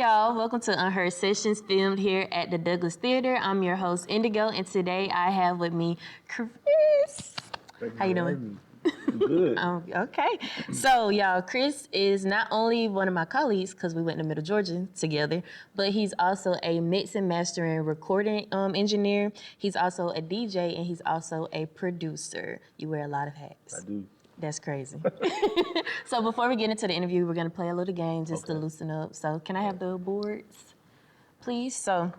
y'all. Welcome to Unheard Sessions, filmed here at the Douglas Theater. I'm your host, Indigo, and today I have with me Chris. How you doing? Good. Okay. So, y'all, Chris is not only one of my colleagues, because we went to Middle Georgia together, but he's also a mix and mastering recording engineer. He's also a DJ, and he's also a producer. You wear a lot of hats. I do. That's crazy. So before we get into the interview, we're going to play a little game just to loosen up. So can I have the boards, please? So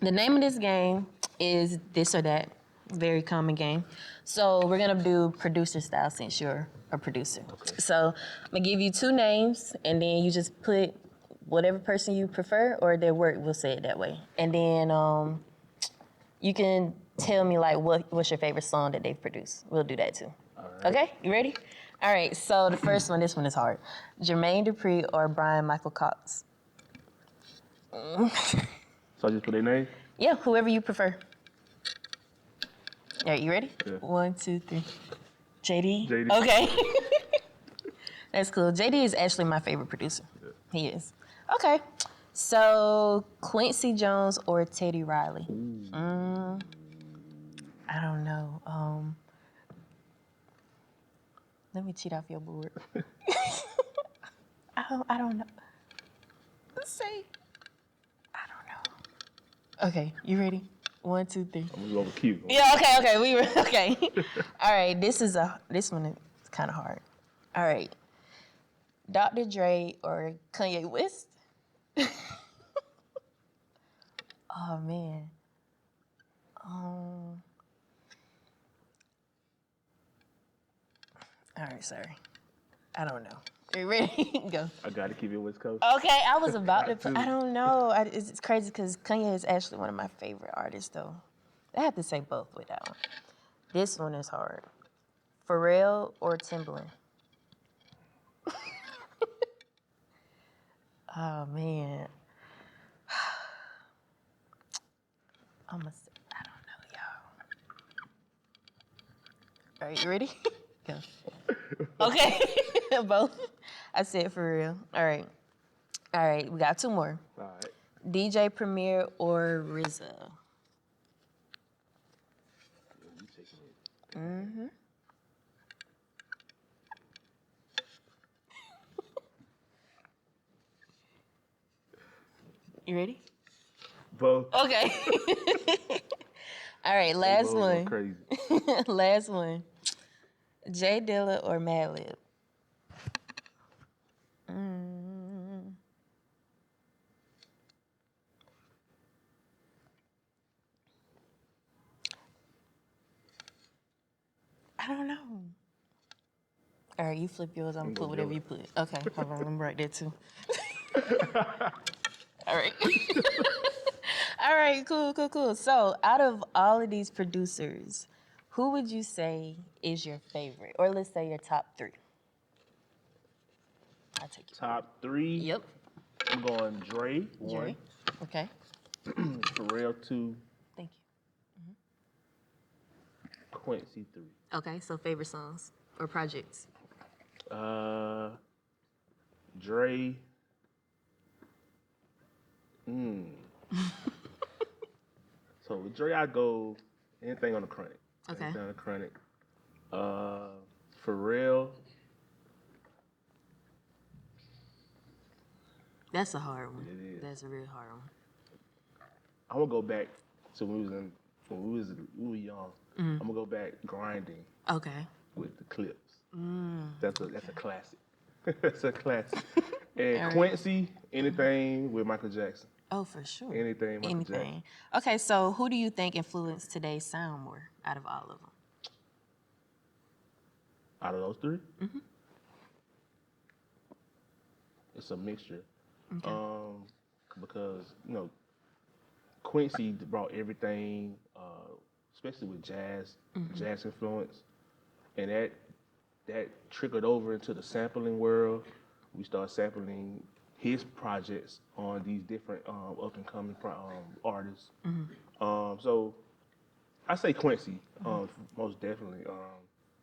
the name of this game is This or That. Very common game. So we're going to do producer style since you're a producer. Okay. So I'm going to give you two names, and then you just put whatever person you prefer or their work, we'll say it that way. And then you can tell me, like, what's your favorite song that they've produced. We'll do that, too. All right. Okay, you ready? All right, so the first one, this one is hard. Jermaine Dupri or Brian Michael Cox? So I just put their name? Yeah, whoever you prefer. All right, you ready? Yeah. 1, 2, 3. JD? JD. Okay. That's cool. JD is actually my favorite producer. Yeah. He is. Okay, so Quincy Jones or Teddy Riley? I don't know. Let me cheat off your board. I don't know. Let's see. I don't know. Okay, you ready? 1, 2, 3. I'm gonna go with Q. Yeah. Okay. We were okay. All right. This one is kind of hard. All right. Dr. Dre or Kanye West? Oh man. All right, sorry. I don't know. Are you ready? Go. I gotta keep it West Coast. Okay, I was about to. I don't know. It's crazy because Kanye is actually one of my favorite artists, though. I have to say both with that one. This one is hard. Pharrell or Timbaland? Oh man. I don't know, y'all. All right, you ready? Go. Okay, both. I said for real. All right. We got two more. All right. DJ Premier or RZA? You taking it? You ready? Both. Okay. All right, last one. Crazy. Last one. Jay Dilla or Madlib? I don't know. All right, you flip yours. I'm gonna put whatever you put. Okay, hold on. I'm right there too. All right. All right, cool. So, out of all of these producers, who would you say is your favorite? Or let's say your top 3. I'll take it. Top 3? Yep. I'm going Dre, 1. Okay. Pharrell, 2. Thank you. Quincy, 3. Okay, so favorite songs or projects? Dre. So with Dre, I go anything on the Chronic. Okay. Anything on the Chronic. Pharrell. That's a hard one. It is. That's a real hard one. I'm gonna go back to when we were young. I'm gonna go back grinding. Okay. With the Clips. That's a classic. That's a classic. And Quincy, anything with Michael Jackson. Oh, for sure. Anything Michael Jackson. Okay, so who do you think influenced today's sound more out of all of them? Out of those 3? It's a mixture. Okay. Because, Quincy brought everything, especially with jazz influence, and that trickled over into the sampling world. We started sampling his projects on these different up and coming artists. So I say Quincy, most definitely,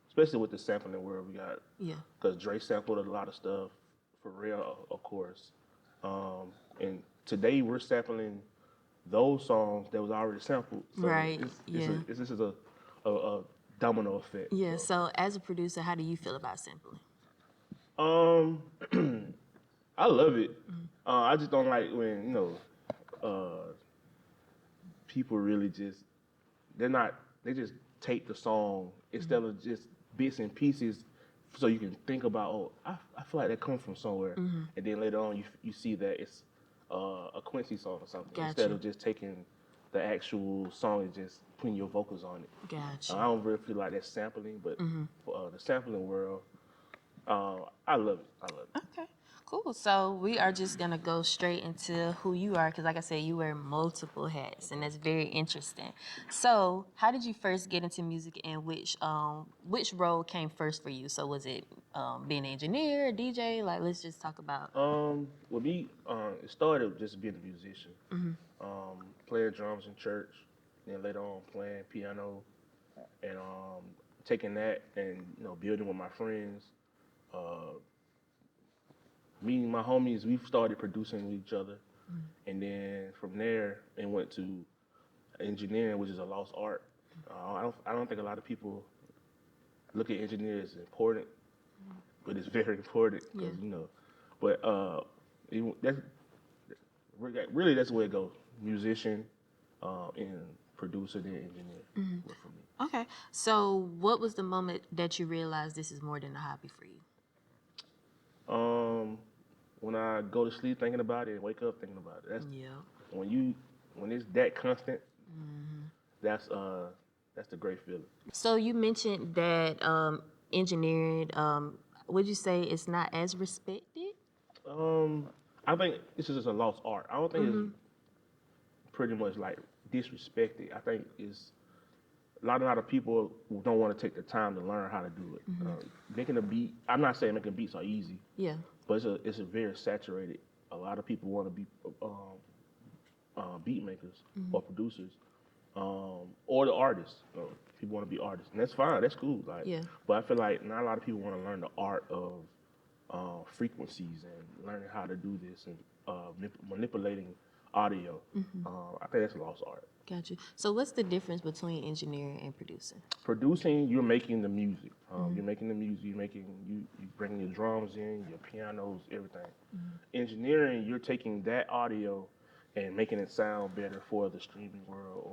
especially with the sampling world we got. Yeah. Because Dre sampled a lot of stuff. Pharrell, of course. And today we're sampling those songs that was already sampled. So Right, this is a domino effect. Yeah, so as a producer, how do you feel about sampling? Um, I love it. I just don't like when people really just they just take the song instead of just bits and pieces, so you can think about I feel like that comes from somewhere, and then later on you see that it's a Quincy song or something instead of just taking the actual song and just putting your vocals on it. Gotcha. I don't really feel like that's sampling, but for the sampling world, I love it. I love it. Okay, cool. So we are just gonna go straight into who you are, because like I said, you wear multiple hats, and that's very interesting. So, how did you first get into music, and which role came first for you? So, was it being an engineer, a DJ? Like, let's just talk about. With me, it started just being a musician, playing drums in church, then later on playing piano, and taking that and building with my friends. Me and my homies, we started producing with each other, and then from there, it went to engineering, which is a lost art. I don't think a lot of people look at engineering as important, but it's very important because But that's really that's the way it goes. Musician, and producer, then engineer. For me. Okay, so what was the moment that you realized this is more than a hobby for you? When I go to sleep thinking about it and wake up thinking about it. That's Yeah. when it's that constant. That's the great feeling. So you mentioned that engineering, would you say it's not as respected? I think this is just a lost art. I don't think it's pretty much like disrespected. I think it's a lot of people don't want to take the time to learn how to do it. Making a beat, I'm not saying making beats are easy. Yeah. But it's a very saturated. A lot of people want to be beat makers or producers, or the artists. People want to be artists, and that's fine. That's cool. But I feel like not a lot of people want to learn the art of frequencies and learning how to do this and manipulating audio. I think that's a lost art. Gotcha. So what's the difference between engineering and producing? Producing, you're making the music. You're making the music. You bringing your drums in, your pianos, everything. Engineering, you're taking that audio and making it sound better for the streaming world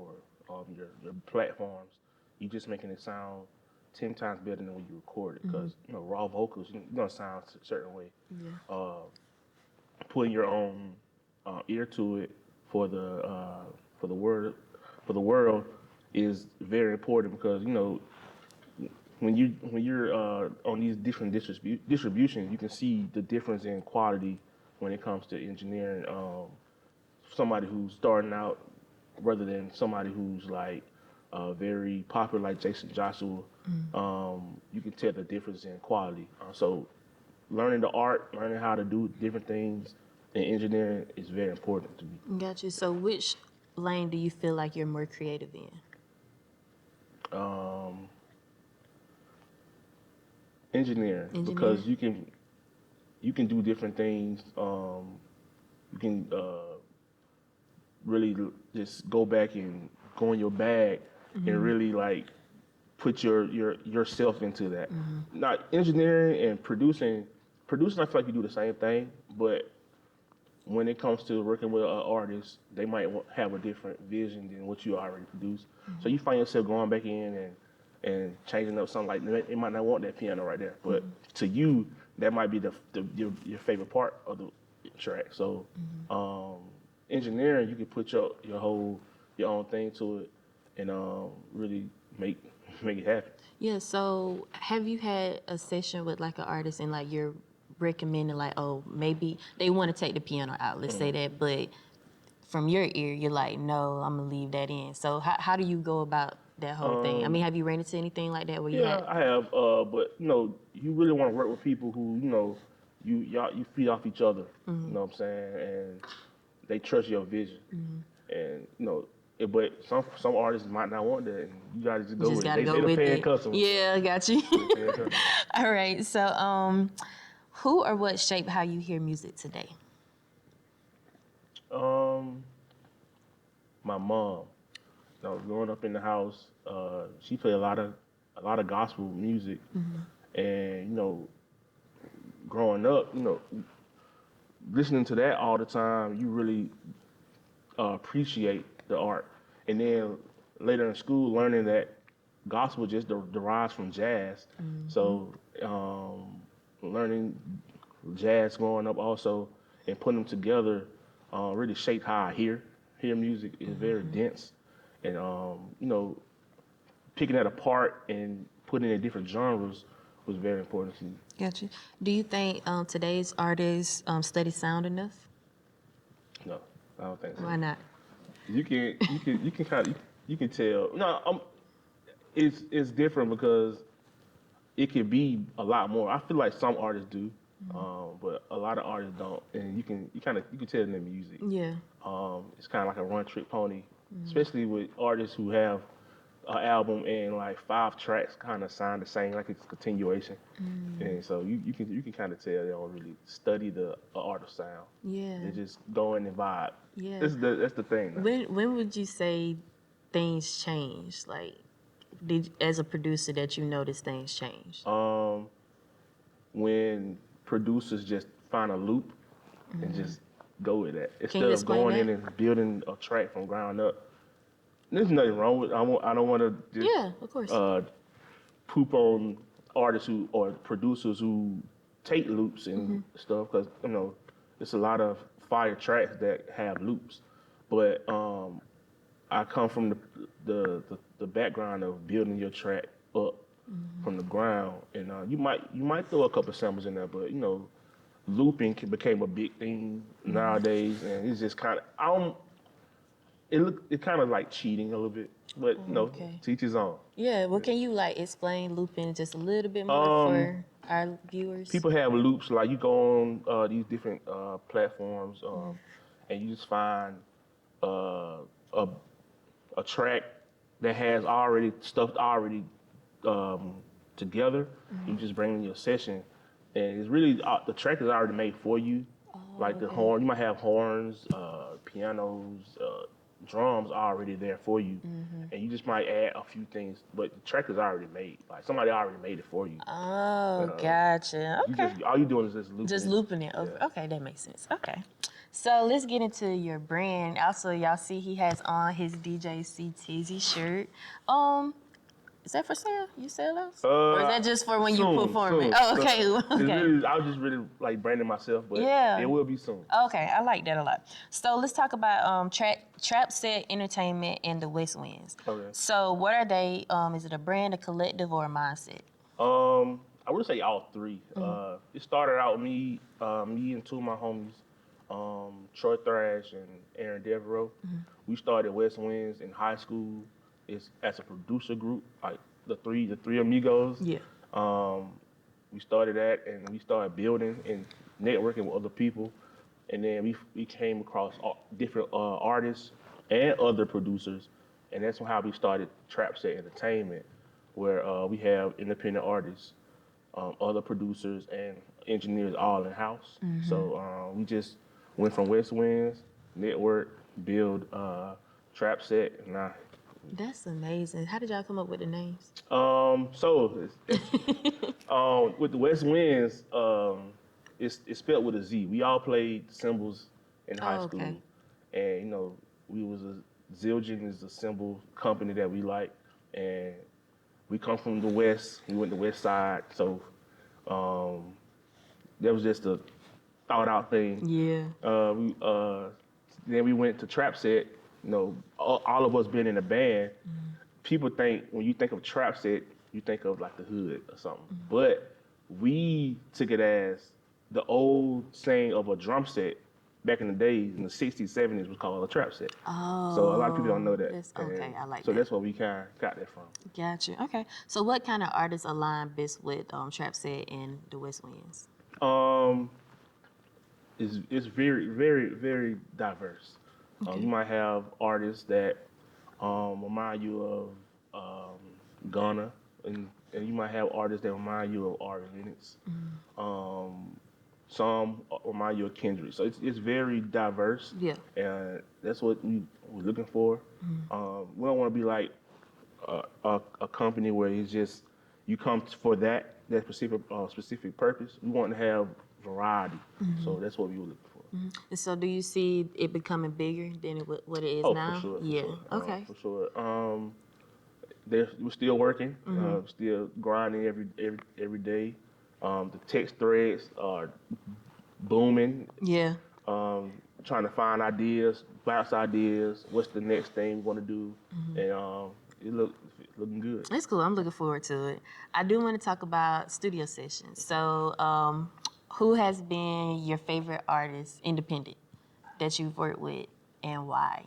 or your platforms. You're just making it sound 10 times better than when you record it, because raw vocals, you're gonna sound a certain way. Yeah. Putting your own ear to it for the world is very important, because when you're on these different distributions, you can see the difference in quality when it comes to engineering. Somebody who's starting out rather than somebody who's like very popular, like Jason Joshua. You can tell the difference in quality. So learning the art, learning how to do different things in engineering is very important to me. Gotcha. So which lane do you feel like you're more creative in? Engineering, because you can do different things. You can really just go back and go in your bag and really like put yourself into that. Not engineering and producing. Producing, I feel like you do the same thing, but when it comes to working with an artist, they might have a different vision than what you already produced. So you find yourself going back in and changing up something like that. They might not want that piano right there, but to you, that might be your favorite part of the track. So engineering, you can put your own thing to it and really make it happen. Yeah, so have you had a session with like an artist and like you're recommending like, oh, maybe they want to take the piano out, let's say that, but from your ear, you're like, no, I'm gonna leave that in. So how do you go about that whole thing? I mean, have you ran into anything like that where you had? I have, but you really want to work with people who you feed off each other. You know what I'm saying, and they trust your vision, and but some artists might not want that, and you gotta just go with it. They're paying customers. Yeah, I got you. All right, so who or what shaped how you hear music today? my mom. You know, growing up in the house, she played a lot of gospel music, and you know, growing up, you know, listening to that all the time, you really appreciate the art. And then later in school, learning that gospel just derives from jazz. So learning jazz growing up also and putting them together really shaped how I hear music. Is very dense, and you know, picking that apart and putting it in different genres was very important to me. Gotcha. Do you think today's artists study sound enough? No, I don't think so. Why not? You can kind of you can tell. No, it's different because it can be a lot more. I feel like some artists do, but a lot of artists don't, and you can tell in their music. Yeah. It's kind of like a one-trick pony, especially with artists who have an album and like 5 tracks kind of sound the same, like it's a continuation. And so you can kind of tell they don't really study the art of sound. Yeah. They just go in and vibe. Yeah. That's the thing. When would you say things changed? Like, as a producer, that you noticed things changed? When producers just find a loop and just go with that instead of explain going in that? and building a track from ground up. There's nothing wrong with. I don't want to just Yeah, of course. poop on artists who or producers who take loops and stuff, because you know there's a lot of fire tracks that have loops, but I come from the background of building your track up from the ground, and you might throw a couple samples in there, but you know, looping became a big thing nowadays, and it's just kind of it kind of like cheating a little bit, but you know, Okay. to each his own. Yeah, well, can you like explain looping just a little bit more for our viewers? People have loops, like you go on these different platforms, and you just find a track that has already together. You just bring in your session, and it's really the track is already made for you. Like the horn, you might have horns, pianos, drums already there for you, and you just might add a few things, but the track is already made. Like somebody already made it for you. Oh, gotcha. Okay. All you doing is just looping. Just looping it. Yeah. Okay, that makes sense. Okay. So let's get into your brand. Also, y'all see he has on his DJ CTZ shirt. Is that for sale? You sell those? Or is that just for when you perform it? Oh, okay. Okay. I was just really like branding myself, but Yeah. it will be soon. Okay, I like that a lot. So let's talk about Trapset Entertainment and the West Winds. Okay. So what are they? Is it a brand, a collective, or a mindset? I would say all three. It started out with me and two of my homies, Troy Thrash and Aaron Devereaux. We started West Winds in high school. It's as a producer group, like the three amigos. Yeah. We started that, and we started building and networking with other people, and then we came across different artists and other producers, and that's how we started Trapset Entertainment, where we have independent artists, other producers, and engineers all in house. So we just went from West Winds, network, build Trapset, and now. That's amazing. How did y'all come up with the names? So with the West Winds, it's spelled with a Z. We all played cymbals in high school, okay. and you know Zildjian is a cymbal company that we like, and we come from the West. We went to West Side, so that was just a thought out thing. Yeah. Then we went to Trapset. You know, all of us being in a band, people think when you think of Trapset, you think of like the hood or something. But we took it as the old saying of a drum set back in the days in the 60s, 70s was called a trap set. Oh. So a lot of people don't know that. Okay, I like so that. that's where we kind of got that from. Gotcha. Okay. So what kind of artists align best with Trapset and the West Winds? It's very, very, very diverse. Okay. You might have artists that remind you of Ghana, and you might have artists that remind you of Ari Lennox. Some remind you of Kendrick. So it's very diverse. Yeah. And that's what we're looking for. We don't want to be like a company where it's just you come for that specific purpose. We want to have variety, so that's what we were looking for. And so do you see it becoming bigger than what it is Oh, now? for sure. Yeah. Sure. Okay. For sure. We're still working, still grinding every day. The text threads are booming. Yeah. Trying to find ideas, bounce ideas. What's the next thing we want to do? And looking good. It's cool. I'm looking forward to it. I do want to talk about studio sessions. So, who has been your favorite artist, independent, that you've worked with, and why?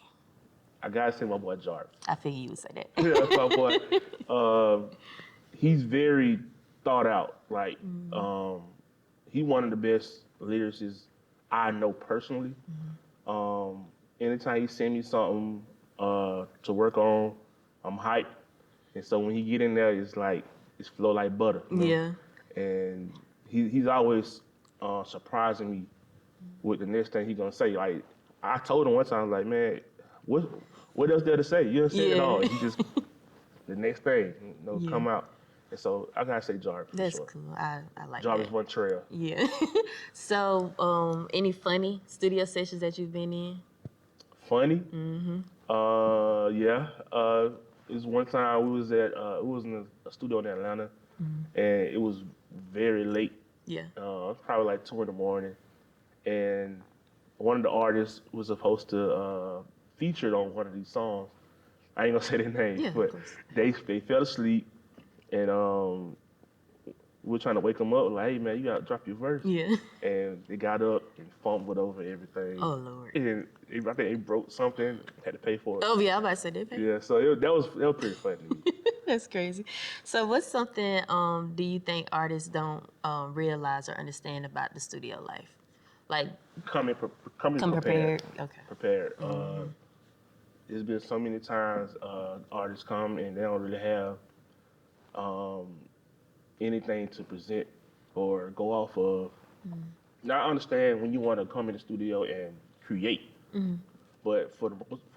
I gotta say, my boy Jarvis. I figured you would say that. Yeah, that's my boy. He's very thought out. Like, he one of the best lyricists I know personally. Anytime he send me something to work on, I'm hyped. And so when he get in there, it's flow like butter. You know? Yeah. And he's always surprising me with the next thing he's gonna say. Like, I told him one time, like, man, what else there to say? You don't say it all. He just the next thing, come out. And so I gotta say Jarvis. That's sure. cool. I like Jarvis that. Von Trail. Yeah. So, any funny studio sessions that you've been in? Funny? Yeah. It was one time we was in a studio in Atlanta, and it was very late. Yeah. It was probably like 2 a.m, and one of the artists was supposed to feature on one of these songs. I ain't gonna say their name, Yeah, but of course. they fell asleep, and we were trying to wake them up. Like, hey man, you gotta drop your verse. Yeah. And they got up and fumbled over everything. Oh Lord. And I think they broke something. Had to pay for it. Oh yeah, I'm about to say that. Yeah, so that was pretty funny to me. That's crazy. So, what's something do you think artists don't realize or understand about the studio life? Like, Come prepared. Okay. Prepared. There's been so many times artists come and they don't really have anything to present or go off of. Now I understand when you want to come in the studio and create, but for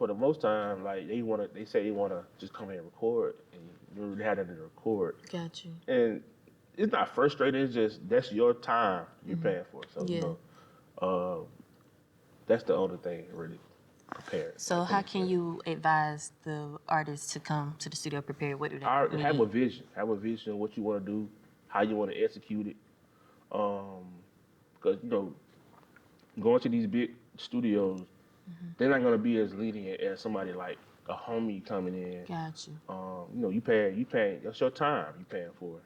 the most time, like they say they want to just come in and record, and you don't really have nothing to record. Got you. And it's not frustrating. It's just that's your time you're paying for. So Yeah. that's the only thing really prepared. So, how can you advise the artists to come to the studio prepared? What do they need? Have a vision. Have a vision of what you want to do, how you want to execute it. Because going to these big studios, they're not gonna be as lenient as somebody like a homie coming in. Got you. You paying. That's your time. You paying for it.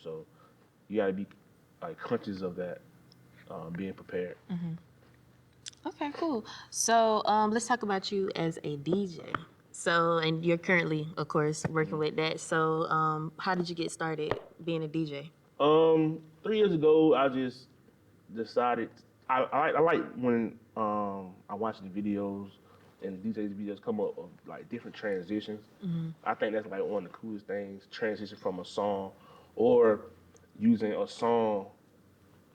So you gotta be like conscious of that, being prepared. Okay, cool. So, let's talk about you as a DJ. So, and you're currently, of course, working with that. So, how did you get started being a DJ? 3 years ago, I just decided I like when I watch the videos and DJ's videos come up of like different transitions. I think that's like one of the coolest things, transition from a song or using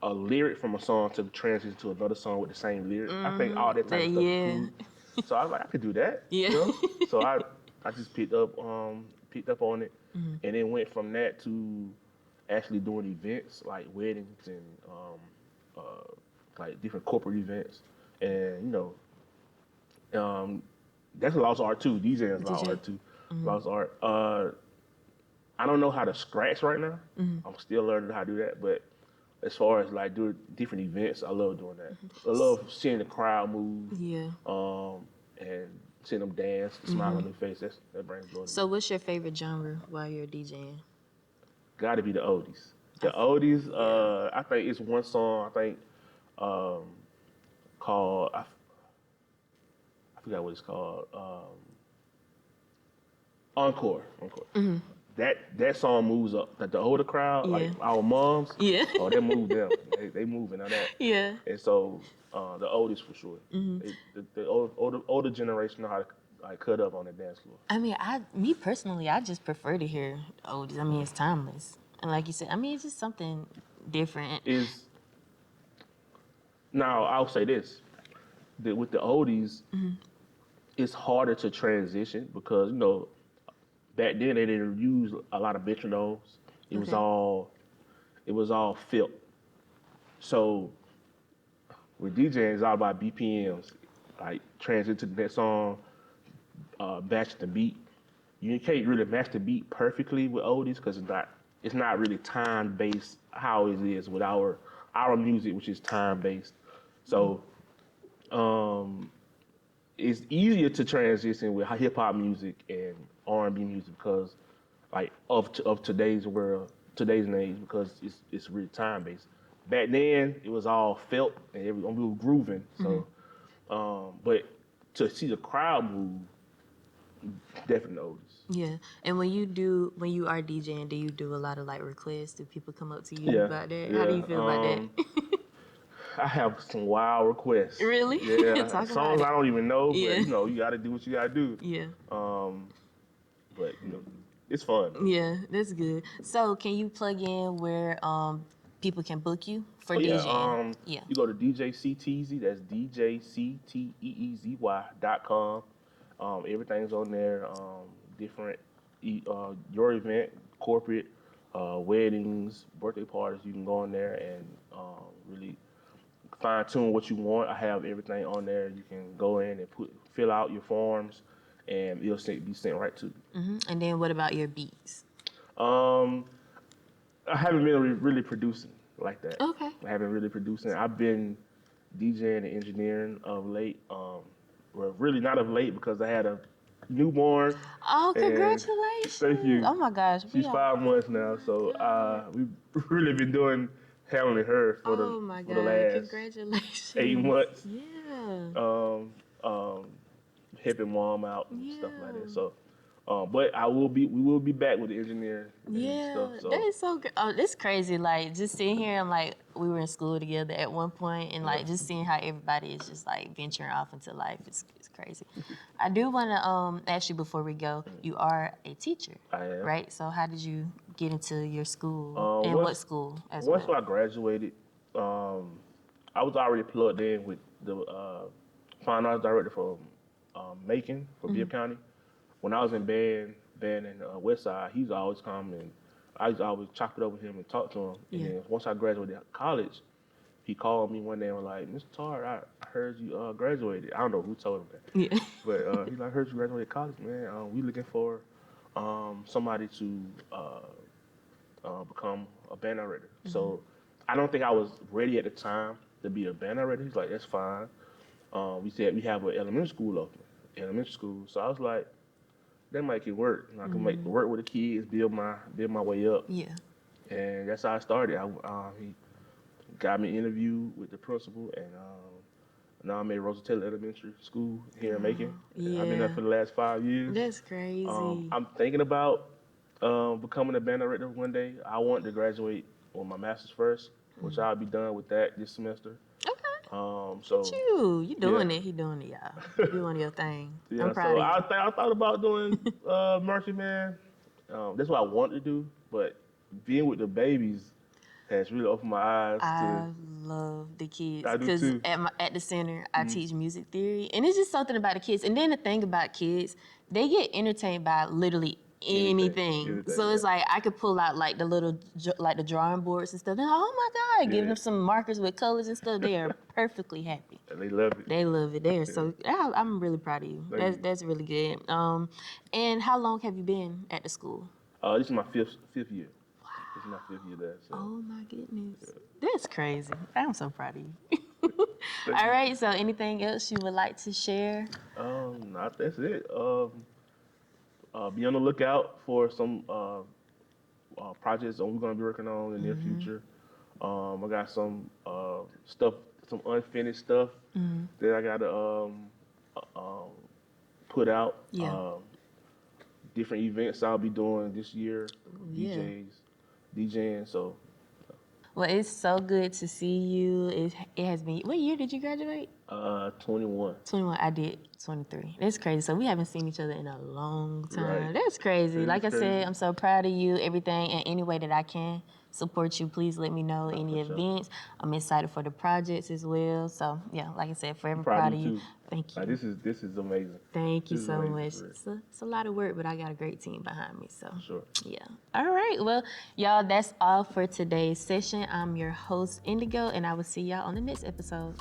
a lyric from a song to transition to another song with the same lyric. I think all that type of stuff is cool. So I was like, I could do that. Yeah. So I just picked up on it, and then went from that to actually doing events like weddings and like different corporate events, and that's a lost art too. DJing is a lost art too. Lost art. I don't know how to scratch right now. I'm still learning how to do that, but as far as like doing different events, I love doing that. I love seeing the crowd move. Yeah. And seeing them dance, smile on their face. That brings joy. So, what's your favorite genre while you're DJing? Got to be the oldies. The oldies. I think it's one song. I think called. I forgot what it's called. Encore. That song moves up. Like the older crowd, like our moms. Yeah. Oh, they move them. They moving on that. Yeah. And so the oldies for sure. The older generation know how to like cut up on the dance floor. I mean, me personally, I just prefer to hear oldies. I mean, it's timeless, and like you said, I mean, it's just something different. Now I'll say this: that with the oldies, it's harder to transition because back then they didn't use a lot of metronomes. It was all felt. So with DJing, it's all about BPMs, like transition to the next song, match the beat. You can't really match the beat perfectly with oldies because it's not really time based how it is with our music, which is time based. So it's easier to transition with hip hop music and R&B music because like of today's world, today's age, because it's really time based. Back then it was all felt and we were grooving. So, but to see the crowd move, definitely notice. Yeah, and when you are DJing, do you do a lot of like requests? Do people come up to you about that? How do you feel about that? I have some wild requests. Really? Yeah, Talk songs about I don't even know, Yeah. but you got to do what you got to do. Yeah. But it's fun. Yeah, that's good. So, can you plug in where people can book you for DJing? Yeah. You go to DJCTeezy. That's DJCTeezy.com. Everything's on there. Different your event, corporate, weddings, birthday parties. You can go on there and really fine tune what you want. I have everything on there. You can go in and fill out your forms, and it'll be sent right to you. And then what about your beats? I haven't been really producing like that. Okay. I haven't really producing. I've been DJing and engineering of late. Well, really not of late because I had a newborn. Oh, congratulations! Thank you. Oh my gosh, She's 5 months now, so we've really been handling her for the last congratulations. 8 months. Yeah. Helping mom out and stuff like that. So, but we will be back with the engineering and stuff. So. That is so good. Oh, that's crazy. Like just sitting here and like we were in school together at one point, and like just seeing how everybody is just like venturing off into life is crazy. I do want to ask you before we go. You are a teacher, I am. right? So how did you get into your school and what school as once well? I graduated, I was already plugged in with the fine arts director for Macon for Bibb County. When I was in band in West Side, he's always come and I used to always chop it up with him and talk to him. And then once I graduated college, he called me one day and was like, "Mr. Tar, I heard you graduated." I don't know who told him that. Yeah. But he's like, "I heard you graduated college, man. We looking for somebody to become a band director." So I don't think I was ready at the time to be a band director. He's like, "That's fine." We said we have an elementary school open. So I was like, that might can work. I can work with the kids, build my way up. Yeah. And that's how I started. He got me an interview with the principal, and now I'm at Rosa Taylor Elementary School here in Macon. Yeah. I've been there for the last 5 years. That's crazy. I'm thinking about becoming a band director one day. I want to graduate with my master's first, which I'll be done with that this semester. Okay. So You doing it? He doing it, y'all. You doing your thing. Yeah, I'm proud of you. I thought about doing Mercy Man. That's what I want to do, but being with the babies has really opened my eyes I love the kids I do because too. at the center I teach music theory, and it's just something about the kids. And then the thing about kids, they get entertained by literally anything. So it's like I could pull out like the little like the drawing boards and stuff. And oh my God, giving them some markers with colors and stuff. They are perfectly happy. And they love it. They love it. They're so I'm really proud of you. That's really good. And how long have you been at the school? This is my fifth year. Wow. This is my 5th year there. So. Oh my goodness. That's crazy. I'm so proud of you. All right, so anything else you would like to share? No, that's it. Be on the lookout for some projects that we're gonna be working on in the near future. I got some stuff, some unfinished stuff that I gotta put out. Yeah. Different events I'll be doing this year. Yeah. DJing. So. Well, it's so good to see you. It has been. What year did you graduate? 21. 21, I did 23. That's crazy. So we haven't seen each other in a long time. Right. That's crazy. That Like I is said, crazy. I'm so proud of you, everything, and any way that I can support you, please let me know any for sure. events. I'm excited for the projects as well. So yeah, like I said, forever Proud proud of of you you. too. Thank you. Like, this is amazing. Thank you This is so amazing, much. for real. It's a lot of work, but I got a great team behind me. So Sure. yeah. All right. Well, y'all, that's all for today's session. I'm your host, Indigo, and I will see y'all on the next episode.